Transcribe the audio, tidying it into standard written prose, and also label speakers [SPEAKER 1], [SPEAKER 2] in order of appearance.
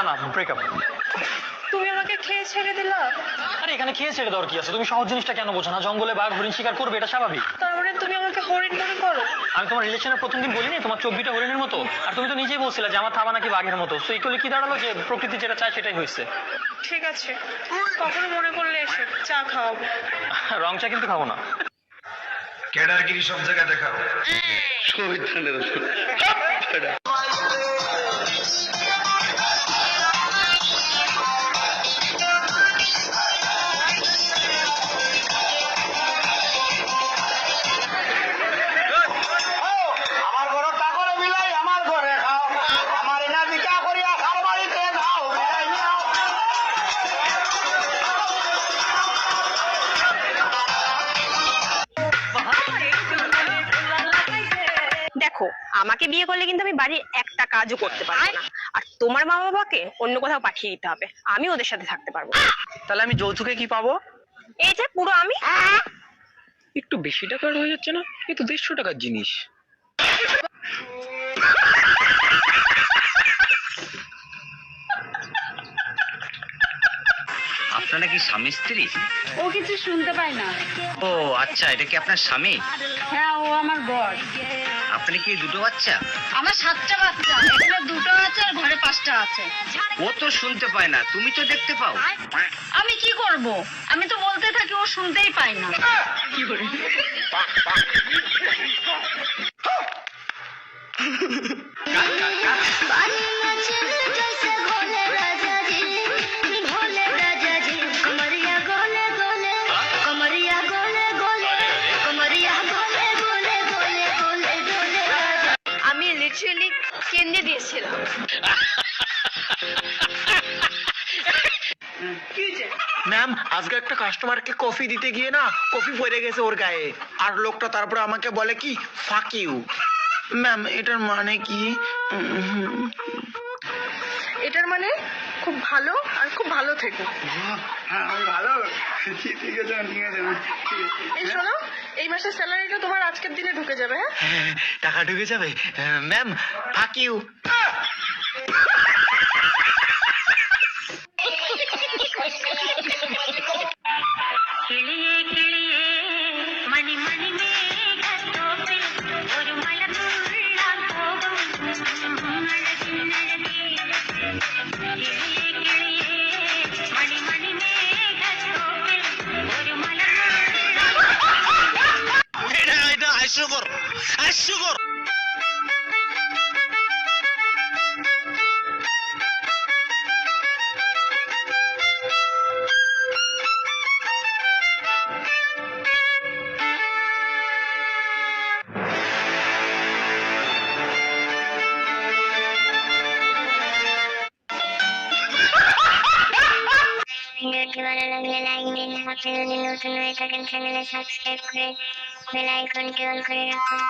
[SPEAKER 1] না, ব্রেকআপ।
[SPEAKER 2] তুমি আমাকে খেয়ে ছেড়ে দিলা?
[SPEAKER 1] আরে এখানে খেয়ে ছেড়ে দেওয়ার কি আছে? তুমি সহজ জিনিসটা কেন বোঝো না? জঙ্গলে বাঘ হরিণ শিকার করবে, এটা স্বাভাবিক।
[SPEAKER 2] তার মানে তুমি আমাকে হরিণ মনে করো?
[SPEAKER 1] আমি তোমার রিলেশনের প্রথম দিন বলিনি তোমার চোখ দুটো হরিণের মতো? আর তুমি তো নিজেই বলছিলে যে আমার থাবা নাকি বাঘের মতো। তো ইকুয়ালি কি দাঁড়ালো যে প্রকৃতি যেটা চায় সেটাই হয়েছে।
[SPEAKER 2] ঠিক আছে, কখনো মনে করলে এসো, চা খাওয়াবো।
[SPEAKER 1] রং চা কিন্তু খাবো না।
[SPEAKER 3] ক্যাডারগিরি সব জায়গায় দেখাও।
[SPEAKER 4] আমার ঘরে তা করে মিলাই, আমার ঘরে খাও, আমার এনা বিকা করিয়া খার বাড়িতে খাও, মিলাই নিও।
[SPEAKER 5] দেখো, আমাকে বিয়ে করলে কিন্তু আমি বাড়ির একটা কাজও করতে পারবো না। আর তোমার মা বাবাকে অন্য কোথাও পাঠিয়ে দিতে হবে, আমি ওদের সাথে থাকতে পারবো না।
[SPEAKER 1] তাহলে আমি যৌতুকে কি পাবো?
[SPEAKER 5] এই যে পুরো আমি।
[SPEAKER 1] একটু বেশি টাকার হয়ে যাচ্ছে না? এই তো 150 টাকার জিনিস।
[SPEAKER 6] আপনারা কি স্বামী স্ত্রী?
[SPEAKER 7] ও কিছু শুনতে পায় না।
[SPEAKER 6] ও আচ্ছা, এটা কি আপনার স্বামী?
[SPEAKER 7] হ্যাঁ, ও আমার বর।
[SPEAKER 6] আপনি কি দুটো বাচ্চা?
[SPEAKER 7] আমার 7টা বাচ্চা, এখানে 2টো আছে আর ঘরে 5টা আছে।
[SPEAKER 6] ও তো শুনতে পায় না, তুমি তো দেখতে পাও।
[SPEAKER 7] আমি কি করব? আমি তো বলতে থাকি, ও শুনতেই পায় না।
[SPEAKER 5] আমি লিটারালি কেঁদে দিয়েছিলাম।
[SPEAKER 4] ম্যাম, আজকে একটা কাস্টমারকে কফি দিতে গিয়ে না কফি পড়ে গেছে ওর গায়ে, আর লোকটা তারপরে আমাকে বলে কি ফাক ইউ। ম্যাম, এটার মানে কি?
[SPEAKER 2] এটার মানে খুব ভালো আর খুব ভালো থেকো।
[SPEAKER 4] হ্যাঁ, আমি ভালো। ঠিক আছে, ঠিক আছে।
[SPEAKER 2] এই শোনো, এই মাসের স্যালারিটা তোমার আজকের দিনে ঢুকে যাবে। হ্যাঁ,
[SPEAKER 4] টাকা ঢুকে যাবে? Ma'am, fuck you.
[SPEAKER 6] এটা হাস্যকর, হাস্যকর।
[SPEAKER 8] ভিডিওটি ভালো লাগলে লাইক দিন। আপনি যদি নতুন হয়ে থাকেন চ্যানেলে সাবস্ক্রাইব করে বেল আইকনটি অন করে রাখুন।